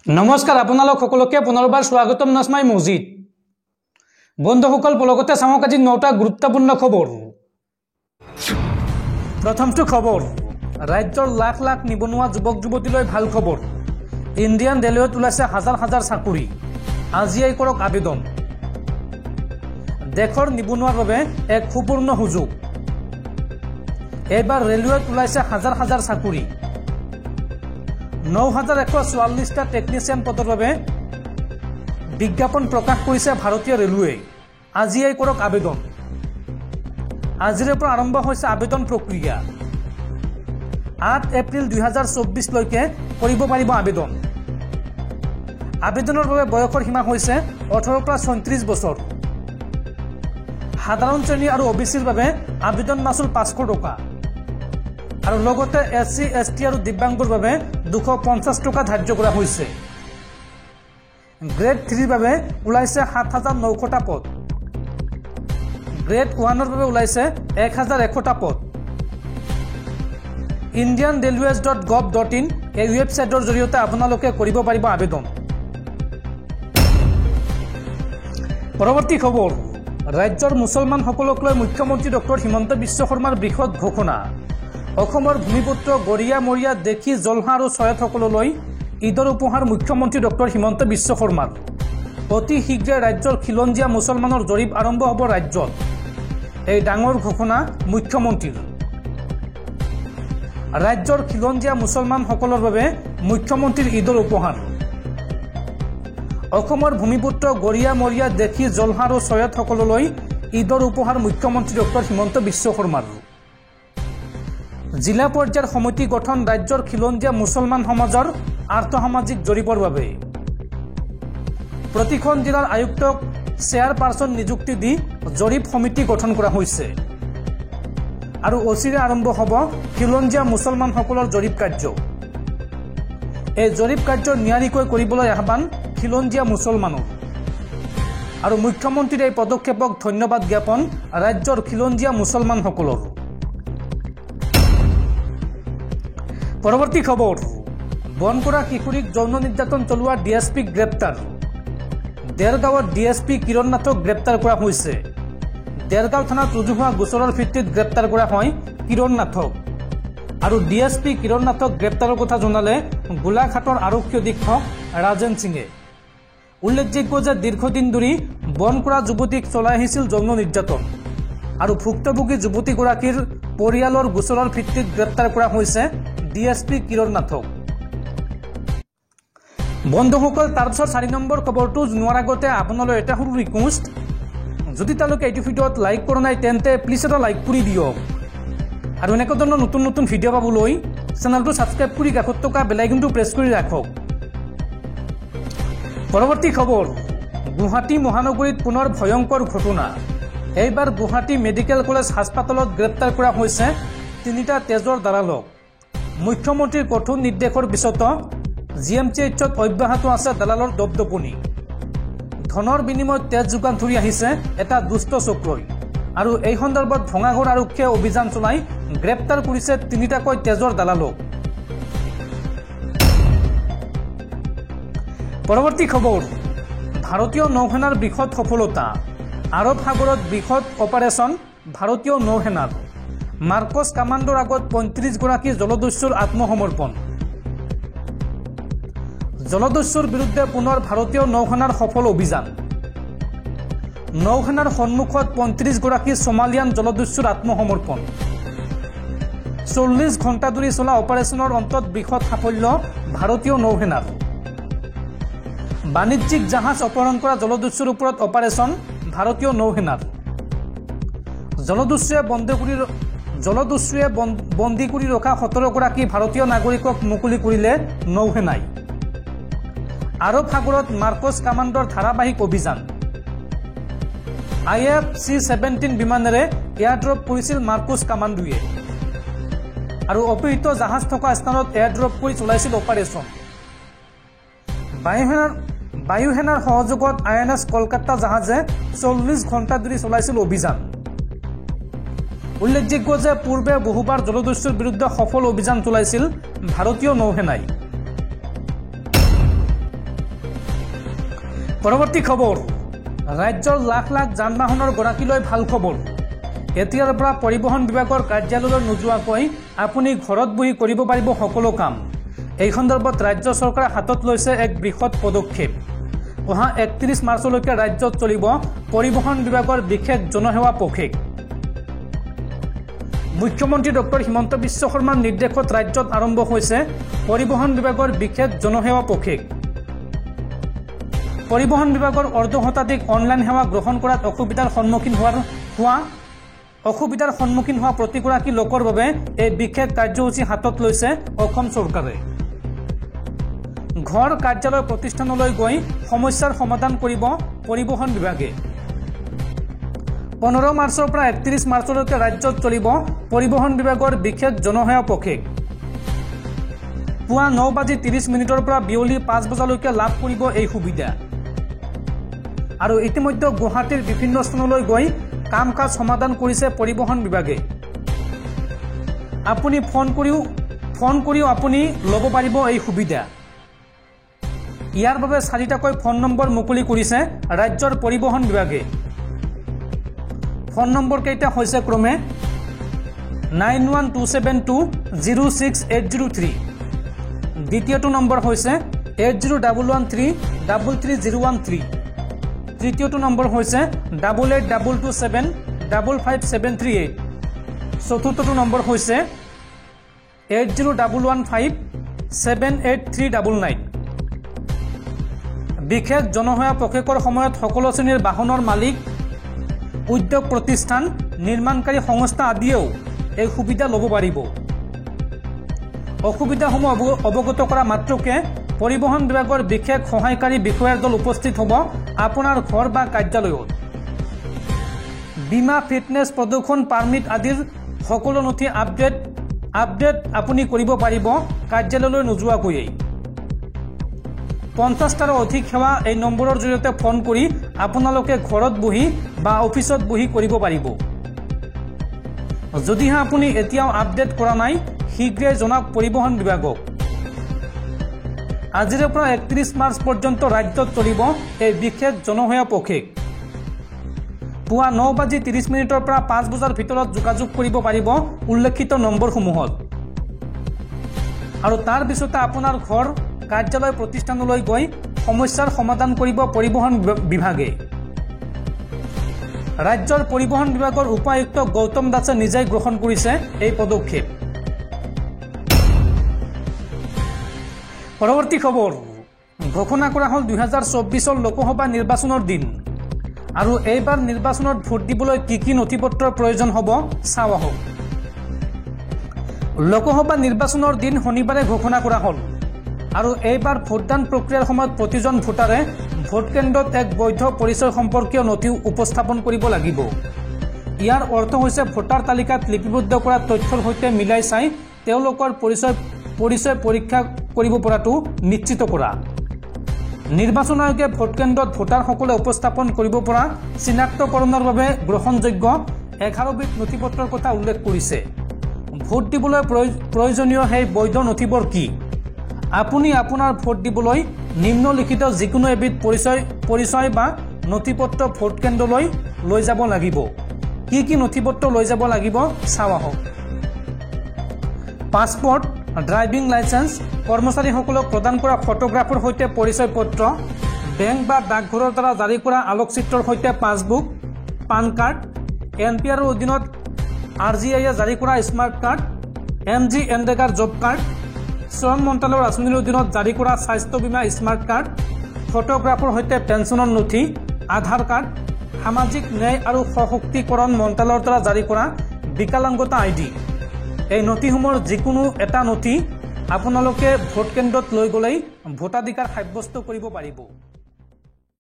নমস্কাৰ আপোনালোক সকলোকে পুনৰবাৰ স্বাগতম নাজমাই মছজিদ বন্ধুসকল পলকতে চাওক আজি 9টা গুৰুত্বপূৰ্ণ খবৰ। প্ৰথমটো খবৰ, ৰাজ্যৰ লাখ লাখ নিবনুৱা যুৱক যুৱতীলৈ ভাল খবৰ। ইণ্ডিয়ান ৰেলৱেত ওলাইছে হাজাৰ হাজাৰ চাকৰি, আজিয়েই কৰক আবেদন। দেশৰ নিবনুৱাৰ বাবে এক সুবৰ্ণ সুযোগ। এইবাৰ ৰেলৱেত ওলাইছে হাজাৰ হাজাৰ চাকৰি। ৯,১৪৪টা টেকনিচিয়ান পদৰ বাবে বিজ্ঞাপন প্ৰকাশ কৰিছে ভাৰতীয় ৰেলৱে। আজিয়েই কৰক আবেদন। আজিৰে পৰা আৰম্ভ হৈছে আবেদন প্ৰক্ৰিয়া। ৮ এপ্ৰিল ২০২৪লৈকে কৰিব পাৰিব আবেদন। আবেদনৰ বাবে বয়সৰ সীমা হৈছে ১৮ৰ পৰা ৩৬ বছৰ। সাধাৰণ শ্ৰেণী আৰু অবিচিৰ বাবে আবেদন মাচুল ৫০০ টকা আৰু লগতে SC ST আৰু দিব্যাংগৰ বাবে ২৫০ টকা ধাৰ্য কৰা হৈছে। গ্ৰেড 3ৰ বাবে ওলাইছে ৭,৯০০টা পদ। গ্ৰেড 1ৰ বাবে ওলাইছে ১,১০০টা পদ। indianrailways.gov.in এই ৱেবছাইটৰ জৰিয়তে আপোনালোকে কৰিব পাৰিব আবেদন। পৰৱৰ্তী খবৰ, ৰাজ্যৰ মুছলমানসকলক লৈ মুখ্যমন্ত্ৰী ডক্টৰ হিমন্ত বিশ্ব শৰ্মাৰ বৃহৎ ঘোষণা। অসমৰ ভূমিপুত্ৰ গৰিয়া মৰিয়া দেখি জলহা আৰু চয়তসকললৈ ঈদৰ উপহাৰ মুখ্যমন্ত্ৰী ডক্টৰ হিমন্ত বিশ্ব শৰ্মাৰ। অতি শীঘ্ৰে ৰাজ্যৰ খিলঞ্জীয়া মুছলমানৰ জৰীপ আৰম্ভ হ'ব ৰাজ্যত। এই ডাঙৰ ঘোষণা মুখ্যমন্ত্ৰীৰ। ৰাজ্যৰ খিলঞ্জীয়া মুছলমানসকলৰ বাবে মুখ্যমন্ত্ৰীৰ ঈদৰ উপহাৰ। অসমৰ ভূমিপুত্ৰ গৰিয়া মৰিয়া দেখি জলহা আৰু চয়তসকললৈ ঈদৰ উপহাৰ মুখ্যমন্ত্ৰী ডক্টৰ হিমন্ত বিশ্ব শৰ্মাৰ। জিলা পৰ্যায়ৰ সমিতি গঠন ৰাজ্যৰ খিলঞ্জীয়া মুছলমান সমাজৰ আৰ্থসামাজিক জৰীপৰ বাবে। প্ৰতিখন জিলাৰ আয়ুক্তক চেয়াৰপাৰ্চন নিযুক্তি দি জৰীপ সমিতি গঠন কৰা হৈছে আৰু অচিৰে আৰম্ভ হ'ব খিলঞ্জীয়া মুছলমানসকলৰ জৰীপ কাৰ্য। এই জৰীপ কাৰ্য নিয়াৰিকৈ কৰিবলৈ আহ্বান খিলঞ্জীয়া মুছলমানৰ আৰু মুখ্যমন্ত্ৰীৰ এই পদক্ষেপক ধন্যবাদ জ্ঞাপন ৰাজ্যৰ খিলঞ্জীয়া মুছলমানসকলৰ। পৰৱৰ্তী খবৰ, বনকৰা কিশোৰীক যৌন নিৰ্যাতন চলোৱা DSP গ্ৰেপ্তাৰ। দেৰগাঁৱত DSP কিৰণ নাথক গ্ৰেপ্তাৰ কৰা হৈছে। দেৰগাঁও থানাত ৰুজু হোৱা গোচৰৰ ভিত্তিত গ্ৰেপ্তাৰ কৰা হয় কিৰণ নাথক আৰু DSP কিৰণ নাথক গ্ৰেপ্তাৰৰ কথা জনালে গোলাঘাটৰ আৰক্ষী অধীক্ষক ৰাজেন সিঙে। উল্লেখযোগ্য যে দীৰ্ঘদিন ধৰি বনকৰা যুৱতীক চলাই আহিছিল যৌন নিৰ্যাতন আৰু ভুক্তভোগী যুৱতীগৰাকীৰ পৰিয়ালৰ গোচৰৰ ভিত্তিত গ্ৰেপ্তাৰ কৰা হৈছে DSP কিৰণ নাথক। বন্ধুসকল, তাৰপিছত ৪ নম্বৰ খবৰটো জনোৱাৰ আগতে আপোনালৈ এটা সৰু ৰিকুৱেষ্ট, যদি তেওঁলোকে এইটো ভিডিঅ'ত লাইক কৰা নাই তেন্তে প্লিজ এটা লাইক কৰি দিয়ক আৰু এনেকুৱা ধৰণৰ নতুন নতুন ভিডিঅ' পাবলৈ চেনেলটো ছাবস্ক্ৰাইব কৰি কাষত থকা বেল আইকনটো প্ৰেছ কৰি ৰাখক। পৰৱৰ্তী খবৰ, গুৱাহাটী মহানগৰীত পুনৰ ভয়ংকৰ ঘটনা। এইবাৰ গুৱাহাটী মেডিকেল কলেজ হাস্পাতালত গ্ৰেপ্তাৰ কৰা হৈছে 3টা তেজৰ দালালক। মুখ্যমন্ত্ৰীৰ কঠোৰ নিৰ্দেশৰ পিছতো GMCHত অব্যাহত আছে দালালৰ দপদপনি। ধনৰ বিনিময়ত তেজ যোগান ধৰি আহিছে এটা দুষ্ট চক্ৰই আৰু এই সন্দৰ্ভত ভঙাগড় আৰক্ষীয়ে অভিযান চলাই গ্ৰেপ্তাৰ কৰিছে 3টাকৈ তেজৰ দালালক। পৰৱৰ্তী খবৰ, ভাৰতীয় নৌসেনাৰ বৃহৎ সফলতা। আৰৱ সাগৰত বৃহৎ অপাৰেশ্যন ভাৰতীয় নৌসেনাৰ। মাৰ্কছ কামাণ্ডৰ আগত ৩৫গৰাকী জলদস্যুৰ আত্মসমৰ্পণ। জলদস্যুৰ বিৰুদ্ধে পুনৰ ভাৰতীয় নৌসেনাৰ সফল অভিযান। নৌসেনাৰ সন্মুখত ৩৫গৰাকী সোমালিয়ান জলদস্যুৰ আত্মসমৰ্পণ। ৪০ ঘণ্টা ধৰি চলা অপাৰেশ্যনৰ অন্তত বৃহৎ সাফল্য ভাৰতীয় নৌসেনাৰ। বাণিজ্যিক জাহাজ অপহৰণ কৰা জলদস্যুৰ ওপৰত অপাৰেশ্যন ভাৰতীয় নৌসেনাৰ। জলদস্যুৱে বন্দী কৰি ৰখা ১৭গৰাকী ভাৰতীয় নাগৰিকক মুকলি কৰিলে নৌসেনাই। আৰৱ সাগৰত মাৰ্কছ কামাণ্ডৰ ধাৰাবাহিক অভিযান। IF C-17 বিমানেৰে এয়াৰড্ৰপ কৰিছিল মাৰ্কছ কামাণ্ডোৱে আৰু অপহৃত জাহাজ থকা স্থানত এয়াৰড্ৰপ কৰি চলাইছিল অপাৰেশ্যন। বায়ুসেনাৰ সহযোগত INS কলকাতা জাহাজে ৪০ ঘণ্টা ধৰি চলাইছিল অভিযান। উল্লেখযোগ্য যে পূৰ্বে বহুবাৰ জলদস্যুৰ বিৰুদ্ধে সফল অভিযান চলাইছিল ভাৰতীয় নৌসেনাই। পৰৱৰ্তী খবৰ ৰাজ্যৰ লাখ লাখ যান বাহনৰ গৰাকীলৈ ভাল খবৰ এতিয়াৰ পৰা পৰিবহণ বিভাগৰ কাৰ্যালয়লৈ নোযোৱাকৈ আপুনি ঘৰত বহি কৰিব পাৰিব সকলো কাম এই সন্দৰ্ভত ৰাজ্য চৰকাৰে হাতত লৈছে এক বৃহৎ পদক্ষেপ অহা 31 মাৰ্চলৈকে ৰাজ্যত চলিব পৰিবহণ বিভাগৰ বিশেষ জনসেৱা পখেক মুখ্যমন্ত্ৰী ডক্টৰ হিমন্ত বিশ্ব শৰ্মাৰ নিৰ্দেশত ৰাজ্যত আৰম্ভ হৈছে পৰিবহণ বিভাগৰ বিশেষ জনসেৱা পখেক পৰিবহণ বিভাগৰ অৰ্ধশতাধিক অনলাইন সেৱা গ্ৰহণ কৰাত অসুবিধাৰ সন্মুখীন হোৱা প্ৰতিগৰাকী লোকৰ বাবে এই বিশেষ কাৰ্যসূচী হাতত লৈছে অসম চৰকাৰে ঘৰ কাৰ্যালয় প্ৰতিষ্ঠানলৈ গৈ সমস্যাৰ সমাধান কৰিব পৰিবহণ বিভাগে 15 মাৰ্চৰ পৰা 31 মাৰ্চলৈকে ৰাজ্যত চলিব পৰিবহণ বিভাগৰ বিশেষ জনসেৱা পখেক পুৱা 9:30 পৰা বিয়লি 5 বজালৈকে লাভ কৰিব এই সুবিধা আৰু ইতিমধ্যে গুৱাহাটীৰ বিভিন্ন স্থানলৈ গৈ কাম কাজ সমাধান কৰিছে পৰিবহণ বিভাগে আপুনি ফোন কৰিও আপুনি ল'ব পাৰিব এই সুবিধা ইয়াৰ বাবে 4টাকৈ ফোন নম্বৰ মুকলি কৰিছে ৰাজ্যৰ পৰিবহণ বিভাগে ফোন নম্বৰ কেইটা হৈছে ক্ৰমে 9127206803 দ্বিতীয়টো নম্বৰ হৈছে 8011333013 তৃতীয়টো নম্বৰ হৈছে 8822755738 চতুৰ্থটো নম্বৰ হৈছে 8011578399 বিশেষ জনসেৱা পখেকৰ সময়ত সকলো শ্ৰেণীৰ বাহনৰ মালিক উদ্যোগ প্ৰতিষ্ঠান নিৰ্মাণকাৰী সংস্থা আদিয়েও এই সুবিধা ল'ব পাৰিব অসুবিধাসমূহ অৱগত কৰা মাত্ৰকে পৰিবহণ বিভাগৰ বিশেষ সহায়কাৰী বিষয়াৰ দল উপস্থিত হ'ব আপোনাৰ ঘৰ বা কাৰ্যালয়ত বীমা ফিটনেছ প্ৰদূষণ পাৰ্মিট আদিৰ সকলো নথি আপডেট আপুনি কৰিব পাৰিব কাৰ্যালয়লৈ নোযোৱাকৈয়ে 50টাৰো অধিক সেৱা এই নম্বৰৰ জৰিয়তে ফোন কৰি আপোনালোকে ঘৰত বহি বা অফিচত বহি কৰিব পাৰিব যদিহে আপুনি এতিয়াও আপডেট কৰা নাই শীঘ্ৰে জনাওক পৰিবহণ বিভাগক আজিৰ পৰা 31 মাৰ্চ পৰ্যন্ত ৰাজ্যত চলিব এই বিশেষ জনসেৱা পখেক পুৱা 9:30 পৰা 5 বজাৰ ভিতৰত যোগাযোগ কৰিব পাৰিব উল্লেখিত নম্বৰসমূহত আৰু তাৰ পিছতে আপোনাৰ ঘৰ কাৰ্যালয় প্ৰতিষ্ঠানলৈ গৈ সমস্যাৰ সমাধান কৰিব পৰিবহণ বিভাগে ৰাজ্যৰ পৰিবহণ বিভাগৰ উপায়ুক্ত গৌতম দাসে নিজেই গ্ৰহণ কৰিছে এই পদক্ষেপ পৰৱৰ্তী খবৰ ঘোষণা কৰা হ'ল 2024 লোকসভা নিৰ্বাচনৰ দিন আৰু এইবাৰ নিৰ্বাচনত ভোট দিবলৈ কি নথিপত্ৰৰ প্ৰয়োজন হ'ব চাওঁ আহক লোকসভা নিৰ্বাচনৰ দিন শনিবাৰে ঘোষণা কৰা হ'ল আৰু এইবাৰ ভোটদান প্ৰক্ৰিয়াৰ সময়ত প্ৰতিজন ভোটাৰে ভোট কেন্দ্ৰত এক বৈধ পৰিচয় সম্পৰ্কীয় নথি উপস্থাপন কৰিব লাগিব ইয়াৰ অৰ্থ হৈছে ভোটাৰ তালিকাত লিপিবদ্ধ কৰা তথ্যৰ সৈতে মিলাই চাই তেওঁলোকৰ পৰিচয় পৰীক্ষা কৰিব পৰাটো নিশ্চিত কৰা নিৰ্বাচন আয়োগে ভোট কেন্দ্ৰত ভোটাৰসকলে উপস্থাপন কৰিব পৰা চিনাক্তকৰণৰ বাবে গ্ৰহণযোগ্য 11 বিধ নথিপত্ৰৰ কথা উল্লেখ কৰিছে ভোট দিবলৈ প্ৰয়োজনীয় সেই বৈধ নথিবোৰ কি আপুনি আপোনাৰ ভোট দিবলৈ নিম্নলিখিত যিকোনো এবিধ পৰিচয় বা নথিপত্ৰ ভোট কেন্দ্ৰলৈ লৈ যাব লাগিব কি নথিপত্ৰ লৈ যাব লাগিব চাওঁ আহক পাছপোৰ্ট ড্ৰাইভিং লাইসেন্স কৰ্মচাৰীসকলক প্ৰদান কৰা ফটোগ্ৰাফৰ সৈতে পৰিচয় পত্ৰ বেংক বা ডাকঘৰৰ দ্বাৰা জাৰি কৰা আলোকচিত্ৰৰ সৈতে পাছবুক পান কাৰ্ড এনপিআৰৰ অধীনত আৰজিআইয়ে জাৰি কৰা স্মাৰ্ট কাৰ্ড এমজি এনৰেগাৰ জব কাৰ্ড শ্ৰম মন্ত্ৰালয়ৰ আঁচনিৰ অধীনত জাৰি কৰা স্বাস্থ্য বীমা স্মাৰ্ট কাৰ্ড ফটোগ্ৰাফৰ সৈতে পেঞ্চনৰ নথি আধাৰ কাৰ্ড সামাজিক ন্যায় আৰু সশক্তিকৰণ মন্ত্ৰালয়ৰ দ্বাৰা জাৰি কৰা বিকলাংগতা আইডি এই নথিসমূহৰ যিকোনো এটা নথি আপোনালোকে ভোট কেন্দ্ৰত লৈ গ'লেই ভোটাধিকাৰ সাব্যস্ত কৰিব পাৰিব